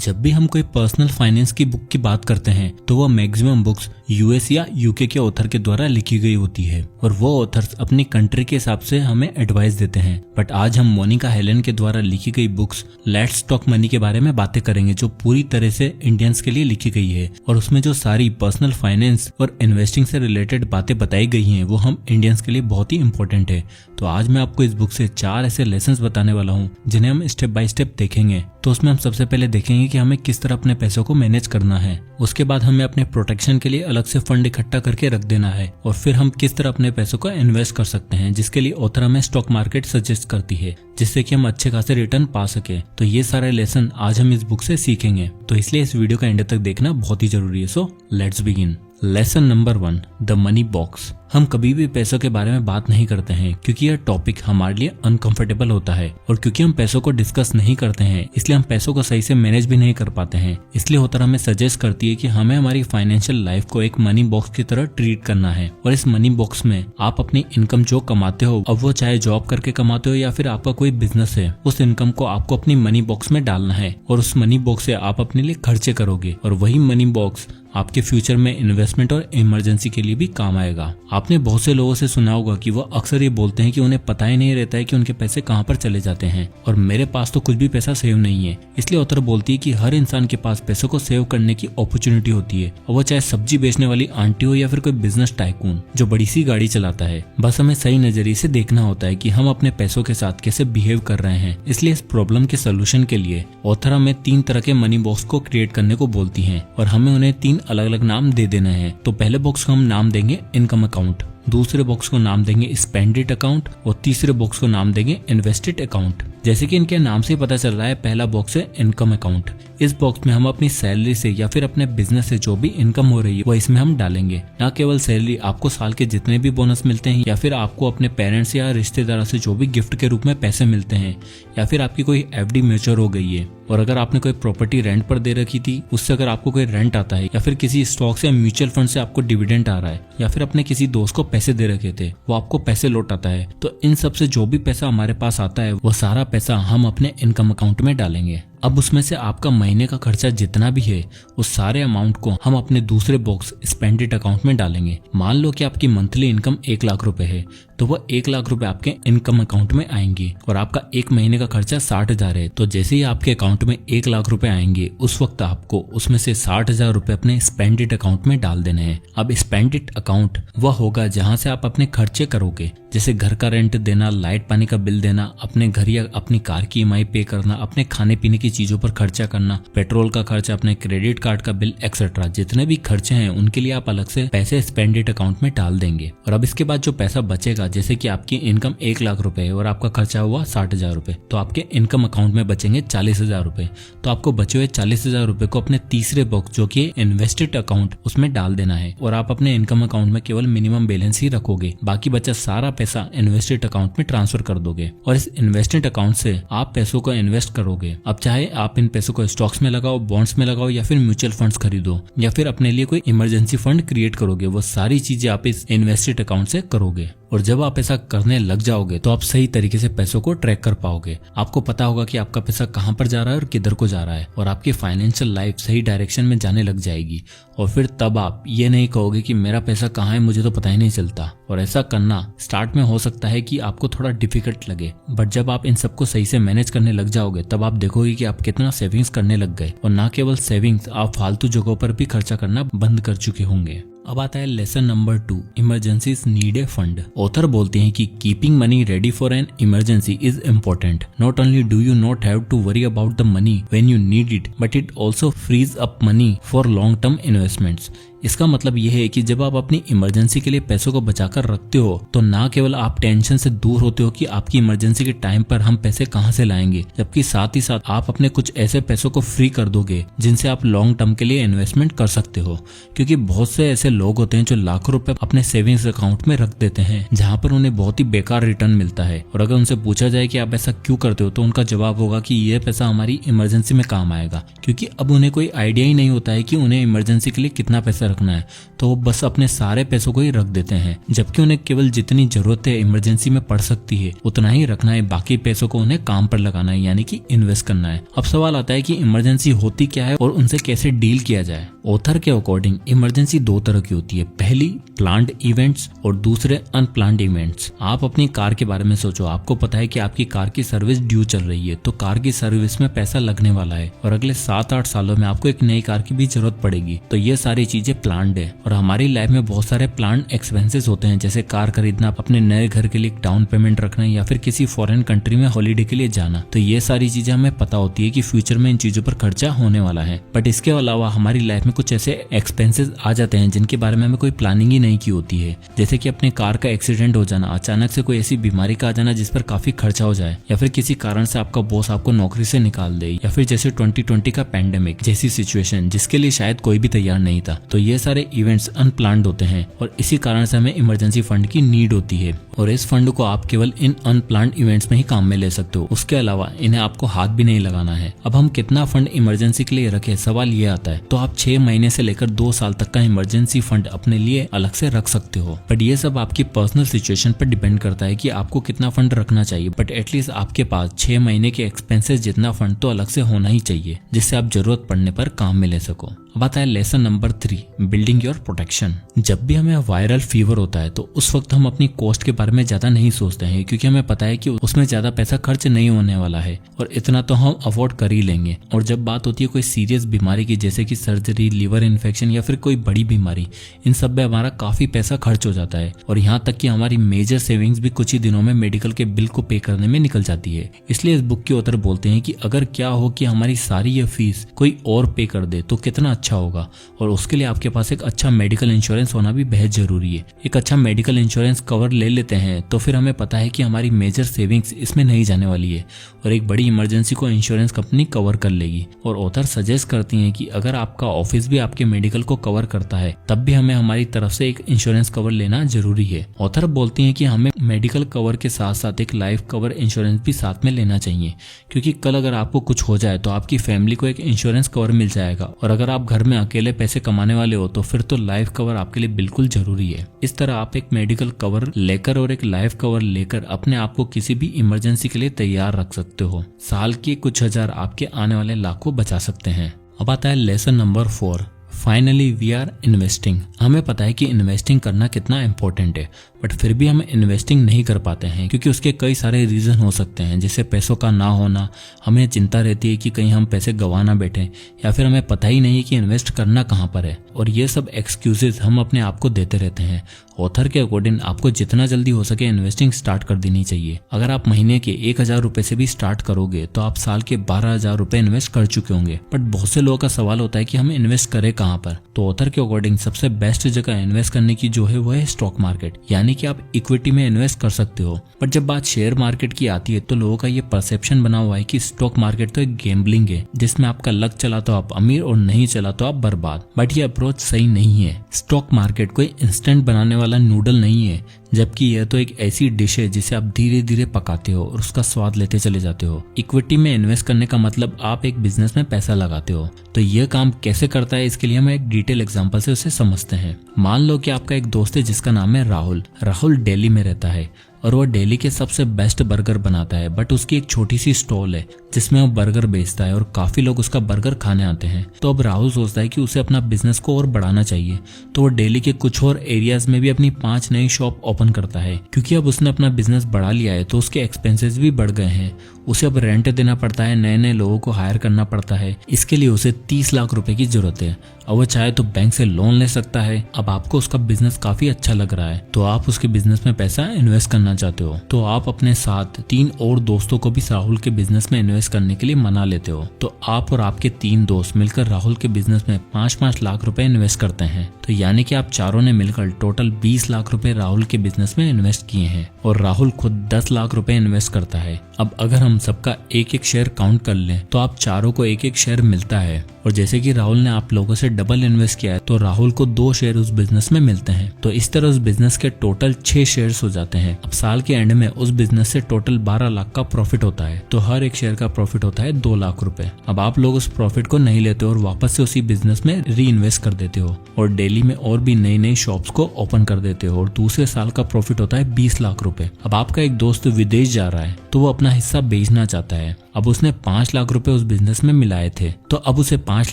जब भी हम कोई पर्सनल फाइनेंस की बुक की बात करते हैं तो वह मैक्सिमम बुक्स यूएस या यूके के ऑथर के द्वारा लिखी गई होती है और वो ऑथर्स अपनी कंट्री के हिसाब से हमें एडवाइस देते हैं। बट आज हम मोनिका हेलन के द्वारा लिखी गई बुक्स लेट्स टॉक मनी के बारे में बातें करेंगे, जो पूरी तरह से इंडियंस के लिए लिखी गई है और उसमें जो सारी पर्सनल फाइनेंस और इन्वेस्टिंग से रिलेटेड बातें बताई गई हैं वो हम इंडियंस के लिए बहुत ही इंपॉर्टेंट है। तो आज मैं आपको इस बुक से 4 ऐसे लेसन्स बताने वाला हूँ जिन्हें हम स्टेप बाय स्टेप देखेंगे। तो उसमें हम सबसे पहले देखेंगे कि हमें किस तरह अपने पैसों को मैनेज करना है, उसके बाद हमें अपने प्रोटेक्शन के लिए अलग से फंड इकट्ठा करके रख देना है और फिर हम किस तरह अपने पैसों को इन्वेस्ट कर सकते हैं, जिसके लिए ऑथर हमें स्टॉक मार्केट सजेस्ट करती है जिससे कि हम अच्छे खासे रिटर्न पा सके। तो ये सारे लेसन आज हम इस बुक से सीखेंगे, तो इसलिए इस वीडियो का एंड तक देखना बहुत ही जरूरी है। So let's begin. Lesson number 1, the money box. हम कभी भी पैसों के बारे में बात नहीं करते हैं क्योंकि यह टॉपिक हमारे लिए अनकंफर्टेबल होता है और क्योंकि हम पैसों को डिस्कस नहीं करते हैं इसलिए हम पैसों को सही से मैनेज भी नहीं कर पाते हैं। इसलिए ऑथर हमें सजेस्ट करती है कि हमें हमारी फाइनेंशियल लाइफ को एक मनी बॉक्स की तरह ट्रीट करना है और इस मनी बॉक्स में आप अपनी इनकम जो कमाते हो, अब वो चाहे जॉब करके कमाते हो या फिर आपका कोई बिजनेस है, उस इनकम को आपको अपनी मनी बॉक्स में डालना है और उस मनी बॉक्स से आप अपने लिए खर्चे करोगे और वही मनी बॉक्स आपके फ्यूचर में इन्वेस्टमेंट और इमरजेंसी के लिए भी काम आएगा। आपने बहुत से लोगों से सुना होगा कि वो अक्सर ये बोलते हैं कि उन्हें पता ही नहीं रहता है कि उनके पैसे कहाँ पर चले जाते हैं और मेरे पास तो कुछ भी पैसा सेव नहीं है। इसलिए ऑथर बोलती है कि हर इंसान के पास पैसों को सेव करने की अपॉर्चुनिटी होती है और वो चाहे सब्जी बेचने वाली आंटी हो या फिर कोई बिजनेस टाइकून जो बड़ी सी गाड़ी चलाता है। बस हमें सही नजरिए से देखना होता है कि हम अपने पैसों के साथ कैसे बिहेव कर रहे हैं। इसलिए इस प्रॉब्लम के सोल्यूशन के लिए ऑथर हमें 3 तरह के मनी बॉक्स को क्रिएट करने को बोलती है और हमें उन्हें 3 अलग अलग नाम दे देना है। तो पहले बॉक्स को हम नाम देंगे इनकम अकाउंट, दूसरे बॉक्स को नाम देंगे स्पेंड अकाउंट और तीसरे बॉक्स को नाम देंगे इन्वेस्टेड अकाउंट। जैसे कि इनके नाम से पता चल रहा है, पहला बॉक्स है इनकम अकाउंट। इस बॉक्स में हम अपनी सैलरी से या फिर अपने बिजनेस से जो भी इनकम हो रही है वो इसमें हम डालेंगे। ना केवल सैलरी, आपको साल के जितने भी बोनस मिलते हैं या फिर आपको अपने पेरेंट्स या रिश्तेदारों से जो भी गिफ्ट के रूप में पैसे मिलते हैं या फिर आपकी कोई एफडी मैच्योर हो गई है और अगर आपने कोई प्रॉपर्टी रेंट पर दे रखी थी उससे अगर आपको कोई रेंट आता है या फिर किसी स्टॉक या म्यूचुअल फंड से आपको डिविडेंड आ रहा है या फिर अपने किसी दोस्त को पैसे दे रखे थे वो आपको पैसे लौट आता है, तो इन सब से जो भी पैसा हमारे पास आता है वो सारा पैसा हम अपने इनकम अकाउंट में डालेंगे। अब उसमें से आपका महीने का खर्चा जितना भी है उस सारे अमाउंट को हम अपने दूसरे बॉक्स स्पेंडेड अकाउंट में डालेंगे। मान लो कि आपकी मंथली इनकम 1 लाख रुपए है तो वह 1 लाख रुपए आपके इनकम अकाउंट में आएंगे और आपका एक महीने का खर्चा 60,000 है। तो जैसे ही आपके अकाउंट में 1 लाख रुपए आएंगे उस वक्त आपको उसमें से 60,000 रुपए अपने स्पेंडेड अकाउंट में डाल देने हैं। अब स्पेंडेड अकाउंट वह होगा जहां से आप अपने खर्चे करोगे, जैसे घर का रेंट देना, लाइट पानी का बिल देना, अपने घर या अपनी कार की ईएमआई पे करना, अपने खाने पीने की चीजों पर खर्चा करना, पेट्रोल का खर्चा, अपने क्रेडिट कार्ड का बिल एक्सेट्रा। जितने भी खर्चे हैं उनके लिए आप अलग से पैसे स्पेंडेड अकाउंट में डाल देंगे। और अब इसके बाद जो पैसा बचेगा, जैसे कि आपकी इनकम 1 लाख रुपए है और आपका खर्चा हुआ 60,000 रुपए, तो आपके इनकम अकाउंट में बचेंगे 40,000 रुपए। तो आपको बचे हुए 40,000 रुपए को अपने तीसरे बॉक्स जो कि इन्वेस्टेड अकाउंट उसमें डाल देना है और आप अपने इनकम अकाउंट में केवल मिनिमम बैलेंस ही रखोगे, बाकी बचा सारा पैसा इन्वेस्टेड अकाउंट में ट्रांसफर कर दोगे और इस इन्वेस्टेड अकाउंट से आप पैसों को इन्वेस्ट करोगे। अब चाहे आप इन पैसों को स्टॉक्स में लगाओ, बॉन्ड्स में लगाओ या फिर म्यूचुअल फंड्स खरीदो या फिर अपने लिए कोई इमरजेंसी फंड क्रिएट करोगे, वो सारी चीजें आप इस इन्वेस्टेड अकाउंट से करोगे। और जब आप ऐसा करने लग जाओगे तो आप सही तरीके से पैसों को ट्रैक कर पाओगे। आपको पता होगा कि आपका पैसा कहां पर जा रहा है और किधर को जा रहा है और आपकी फाइनेंशियल लाइफ सही डायरेक्शन में जाने लग जाएगी। और फिर तब आप ये नहीं कहोगे कि मेरा पैसा कहाँ है, मुझे तो पता ही नहीं चलता। और ऐसा करना स्टार्ट में हो सकता है कि आपको थोड़ा डिफिकल्ट लगे, बट जब आप इन सबको सही से मैनेज करने लग जाओगे तब आप देखोगे कि आप कितना सेविंग्स करने लग गए और ना केवल सेविंग्स, आप फालतू जगहों पर भी खर्चा करना बंद कर चुके होंगे। अब आता है lesson number 2, emergencies need a fund. Author बोलते हैं कि keeping money ready for an emergency is important. Not only do you not have to worry about the money when you need it, but it also frees up money for long term investments. इसका मतलब यह है कि जब आप अपनी emergency के लिए पैसों को बचाकर रखते हो तो ना केवल आप टेंशन से दूर होते हो कि आपकी इमरजेंसी के टाइम पर हम पैसे कहां से लाएंगे, जबकि साथ ही साथ आप अपने कुछ ऐसे पैसों को फ्री कर दोगे जिनसे आप लॉन्ग टर्म के लिए इन्वेस्टमेंट कर सकते हो। क्योंकि बहुत से ऐसे लोग होते हैं जो लाखों रुपए अपने सेविंग्स अकाउंट में रख देते हैं जहां पर उन्हें बहुत ही बेकार रिटर्न मिलता है और अगर उनसे पूछा जाए कि आप ऐसा क्यों करते हो तो उनका जवाब होगा कि यह पैसा हमारी इमरजेंसी में काम आएगा। क्योंकि अब उन्हें कोई आइडिया ही नहीं होता है कि उन्हें इमरजेंसी के लिए कितना पैसा रखना है तो वो बस अपने सारे पैसों को ही रख देते हैं, जबकि उन्हें केवल जितनी जरूरत है इमरजेंसी में पड़ सकती है उतना ही रखना है। बाकी पैसों को उन्हें काम पर लगाना है, यानी कि इन्वेस्ट करना है। अब सवाल आता है कि इमरजेंसी होती क्या है और उनसे कैसे डील किया जाए। ऑथर के अकॉर्डिंग इमरजेंसी दो तरह की होती है, पहली प्लान्ड इवेंट्स और दूसरे अनप्लान्ड इवेंट्स। आप अपनी कार के बारे में सोचो, आपको पता है कि आपकी कार की सर्विस ड्यू चल रही है, तो कार की सर्विस में पैसा लगने वाला है और अगले 7-8 सालों में आपको एक नई कार की भी जरूरत पड़ेगी। तो ये सारी चीजें प्लान्ड है। और हमारी लाइफ में बहुत सारे प्लान्ड एक्सपेंसेस होते हैं, जैसे कार खरीदना, अपने नए घर के लिए डाउन पेमेंट रखना या फिर किसी फॉरेन कंट्री में हॉलीडे के लिए जाना। तो ये सारी चीजें हमें पता होती है कि फ्यूचर में इन चीजों पर खर्चा होने वाला है। बट इसके अलावा हमारी लाइफ में कुछ ऐसे एक्सपेंसेस आ जाते हैं जिनके बारे में हमें कोई प्लानिंग ही नहीं की होती है, जैसे कि अपने कार का एक्सीडेंट हो जाना, अचानक से कोई ऐसी बीमारी का आ जाना जिस पर काफी खर्चा हो जाए, या फिर किसी कारण से आपका बॉस आपको नौकरी से निकाल दे, या फिर जैसे 2020 का पैंडेमिक जैसी सिचुएशन जिसके लिए शायद कोई भी तैयार नहीं था। तो ये सारे इवेंट्स अनप्लान्ड होते हैं और इसी कारण से हमें इमरजेंसी फंड की नीड होती है और इस फंड को आप केवल इन अनप्लान्ड इवेंट्स में ही काम में ले सकते हो, उसके अलावा इन्हें आपको हाथ भी नहीं लगाना है। अब हम कितना फंड इमरजेंसी के लिए रखें, सवाल ये आता है। तो आप 6 महीने से लेकर 2 साल तक का इमरजेंसी फंड अपने लिए अलग से रख सकते हो, बट ये सब आपकी पर्सनल सिचुएशन पर डिपेंड करता है कि आपको कितना फंड रखना चाहिए। बट एटलीस्ट आपके पास 6 महीने के एक्सपेंसेस जितना फंड तो अलग से होना ही चाहिए, जिससे आप जरूरत पड़ने पर काम में ले सको। अब आता है lesson number 3, building your protection. जब भी हमें वायरल फीवर होता है तो उस वक्त हम अपनी कॉस्ट के बारे में ज्यादा नहीं सोचते हैं, क्योंकि हमें पता है कि उसमें ज्यादा पैसा खर्च नहीं होने वाला है और इतना तो हम अफोर्ड कर ही लेंगे। और जब बात होती है कोई सीरियस बीमारी की, जैसे कि सर्जरी, लीवर इन्फेक्शन या फिर कोई बड़ी बीमारी, इन सब में हमारा काफी पैसा खर्च हो जाता है और यहाँ तक कि हमारी मेजर सेविंग्स भी कुछ ही दिनों में मेडिकल के बिल को पे करने में निकल जाती है। इसलिए इस बुक के ऑथर बोलते हैं कि अगर क्या हो कि हमारी सारी ये फीस कोई और पे कर दे तो कितना अच्छा होगा, और उसके लिए आपके पास एक अच्छा मेडिकल इंश्योरेंस होना भी बेहद जरूरी है। एक अच्छा मेडिकल इंश्योरेंस कवर ले लेते हैं तो फिर हमें पता है कि हमारी मेजर सेविंग्स इसमें नहीं जाने वाली है और एक बड़ी इमरजेंसी को इंश्योरेंस कंपनी कवर कर लेगी। और ऑथर सजेस्ट करती हैं कि अगर आपका ऑफिस भी आपके मेडिकल को कवर करता है तब भी हमें हमारी तरफ से एक इंश्योरेंस कवर लेना जरूरी है। ऑथर बोलती हैं कि हमें मेडिकल कवर के साथ साथ एक लाइफ कवर इंश्योरेंस भी साथ में लेना चाहिए, क्योंकि कल अगर आपको कुछ हो जाए तो आपकी फैमिली को एक इंश्योरेंस कवर मिल जाएगा, और अगर आप घर में अकेले पैसे कमाने वाले हो तो फिर तो लाइफ कवर आपके लिए बिल्कुल जरूरी है। इस तरह आप एक मेडिकल कवर लेकर और एक लाइफ कवर लेकर अपने आप को किसी भी इमरजेंसी के लिए तैयार रख सकते हो। साल के कुछ हजार आपके आने वाले लाखों बचा सकते हैं। अब आता है lesson number 4, finally we are investing. हमें पता है कि इन्वेस्टिंग करना कितना इम्पोर्टेंट है, बट फिर भी हम इन्वेस्टिंग नहीं कर पाते हैं क्योंकि उसके कई सारे रीजन हो सकते हैं, जैसे पैसों का ना होना, हमें चिंता रहती है कि कहीं हम पैसे गंवा ना बैठे, या फिर हमें पता ही नहीं कि इन्वेस्ट करना कहाँ पर है, और ये सब एक्सक्यूजेज हम अपने आप को देते रहते हैं। ऑथर के अकॉर्डिंग आपको जितना जल्दी हो सके इन्वेस्टिंग स्टार्ट कर देनी चाहिए। अगर आप महीने के 1000 रुपए से भी स्टार्ट करोगे तो आप साल के 12000 रुपए इन्वेस्ट कर चुके होंगे। बट बहुत से लोगों का सवाल होता है कि हम इन्वेस्ट करें कहाँ पर। तो ऑथर के अकॉर्डिंग सबसे बेस्ट जगह इन्वेस्ट करने की जो है वो है स्टॉक मार्केट, यानी कि आप इक्विटी में इन्वेस्ट कर सकते हो। बट जब बात शेयर मार्केट की आती है तो लोगों का ये परसेप्शन बना हुआ है कि स्टॉक मार्केट तो एक गैम्बलिंग है जिसमें आपका लक चला तो आप अमीर और नहीं चला तो आप बर्बाद। बट ये अप्रोच सही नहीं है। स्टॉक मार्केट कोई इंस्टेंट बनाने वाला नूडल नहीं है, जबकि यह तो एक ऐसी डिश है जिसे आप धीरे धीरे पकाते हो और उसका स्वाद लेते चले जाते हो। इक्विटी में इन्वेस्ट करने का मतलब आप एक बिजनेस में पैसा लगाते हो। तो यह काम कैसे करता है इसके लिए हम एक डिटेल एग्जांपल से उसे समझते हैं। मान लो कि आपका एक दोस्त है जिसका नाम है राहुल। राहुल दिल्ली में रहता है और वो दिल्ली के सबसे बेस्ट बर्गर बनाता है, बट उसकी एक छोटी सी स्टॉल है जिसमें वो बर्गर बेचता है और काफी लोग उसका बर्गर खाने आते हैं। तो अब राहुल सोचता है कि उसे अपना बिजनेस को और बढ़ाना चाहिए, तो वो दिल्ली के कुछ और एरियाज में भी अपनी 5 नई शॉप ओपन करता है। क्योंकि अब उसने अपना बिजनेस बढ़ा लिया है तो उसके एक्सपेंसेस भी बढ़ गए हैं। उसे अब रेंट देना पड़ता है, नए नए लोगों को हायर करना पड़ता है। इसके लिए उसे 30 लाख रुपए की जरूरत है। अब वो चाहे तो बैंक से लोन ले सकता है। अब आपको उसका बिजनेस काफी अच्छा लग रहा है तो आप उसके बिजनेस में पैसा इन्वेस्ट करना चाहते हो, तो आप अपने साथ 3 और दोस्तों को भी राहुल के बिजनेस में इन्वेस्ट करने के लिए मना लेते हो। तो आप और आपके 3 दोस्त मिलकर राहुल के बिजनेस में 5-5 लाख रुपए इन्वेस्ट करते हैं। तो यानी कि आप चारों ने मिलकर टोटल 20 लाख रुपए राहुल के बिजनेस में इन्वेस्ट किए हैं और राहुल खुद 10 लाख रुपए इन्वेस्ट करता है। अब अगर हम सबका एक एक शेयर काउंट कर लें तो आप चारों को एक एक शेयर मिलता है, और जैसे कि राहुल ने आप लोगों से डबल इन्वेस्ट किया है तो राहुल को 2 शेयर उस बिजनेस में मिलते हैं। तो इस तरह उस बिजनेस के टोटल 6 शेयर्स हो जाते हैं। अब साल के एंड में उस बिजनेस से टोटल 12 लाख का प्रॉफिट होता है। तो हर एक शेयर का प्रॉफिट होता है 2 लाख रुपए। अब आप लोग उस प्रॉफिट को नहीं लेते हो और वापस से उसी बिजनेस में री इन्वेस्ट कर देते हो और दिल्ली में और भी नई नई शॉप्स को ओपन कर देते हो और दूसरे साल का प्रॉफिट होता है 20 लाख रुपए। अब आपका एक दोस्त विदेश जा रहा है तो वो अपना हिस्सा बेचना चाहता है। अब उसने 5 लाख रुपए उस बिजनेस में मिलाए थे, तो अब उसे 5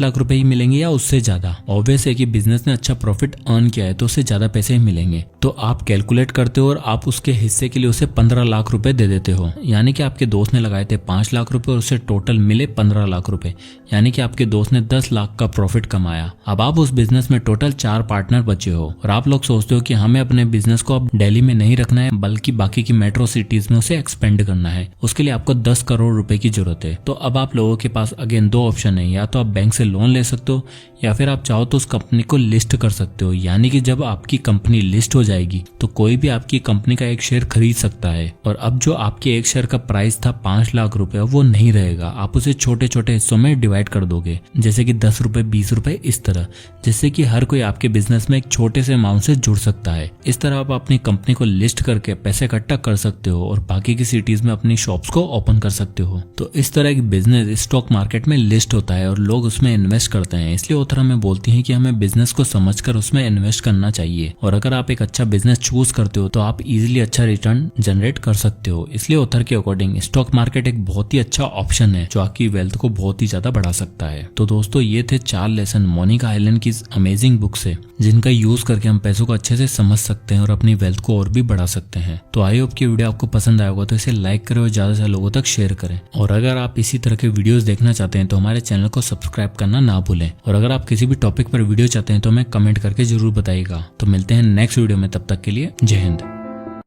लाख रुपए ही मिलेंगे या उससे ज्यादा? ऑब्वियस है कि बिजनेस ने अच्छा प्रॉफिट अर्न किया है तो उससे ज्यादा पैसे ही मिलेंगे। तो आप कैलकुलेट करते हो और आप उसके हिस्से के लिए उसे 15 लाख रुपए दे देते हो। यानी कि आपके दोस्त ने लगाए थे 5 लाख रुपए और उसे टोटल मिले 15 लाख रुपए, यानी कि आपके दोस्त ने 10 लाख का प्रॉफिट कमाया। अब आप उस बिजनेस में टोटल 4 पार्टनर बचे हो और आप लोग सोचते हो कि हमें अपने बिजनेस को अब दिल्ली में नहीं रखना है बल्कि बाकी की मेट्रो सिटीज में उसे एक्सपेंड करना है। उसके लिए आपको 10 करोड़ रुपए की जरूरत है। तो अब आप लोगों के पास अगेन 2 ऑप्शन है, या तो आप बैंक से लोन ले सकते हो या फिर आप चाहो तो उस कंपनी को लिस्ट कर सकते हो। यानी कि जब आपकी कंपनी लिस्ट हो जाएगी तो कोई भी आपकी कंपनी का एक शेयर खरीद सकता है और अब जो आपके एक शेयर का प्राइस था 5 लाख रुपए वो नहीं रहेगा। आप उसे छोटे छोटे हिस्सों में डिवाइड कर दोगे, जैसे कि 10 रुपए 20 रुपए इस तरह, जिससे कि हर कोई आपके बिजनेस में एक छोटे से अमाउंट से जुड़ सकता है। इस तरह आप अपनी कंपनी को लिस्ट करके पैसे इकट्ठा कर सकते हो और बाकी की सिटीज में अपनी शॉप्स को ओपन कर सकते हो। तो इस तरह एक बिजनेस स्टॉक मार्केट में लिस्ट होता है और लोग उसमें इन्वेस्ट करते हैं। इसलिए ऑथर हमें बोलती है कि हमें बिजनेस को समझकर उसमें इन्वेस्ट करना चाहिए और अगर आप एक अच्छा बिजनेस चूज करते हो तो आप इजीली अच्छा रिटर्न जनरेट कर सकते हो। इसलिए ऑथर के अकॉर्डिंग स्टॉक मार्केट एक बहुत ही अच्छा ऑप्शन है जो आपकी वेल्थ को बहुत ही ज्यादा बढ़ा सकता है। तो दोस्तों ये थे 4 लेसन मोनिका आइलैंड की अमेजिंग बुक से, जिनका यूज करके हम पैसों को अच्छे से समझ सकते हैं और अपनी वेल्थ को और भी बढ़ा सकते हैं। तो आई होप कि वीडियो आपको पसंद आया होगा, तो इसे लाइक करें और ज्यादा से लोगों तक शेयर करें। और अगर आप इसी तरह के वीडियोस देखना चाहते हैं तो हमारे चैनल को सब्सक्राइब करना ना भूलें। और अगर आप किसी भी टॉपिक पर वीडियो चाहते हैं तो हमें कमेंट करके जरूर बताइएगा। तो मिलते हैं नेक्स्ट वीडियो में, तब तक के लिए जय हिंद।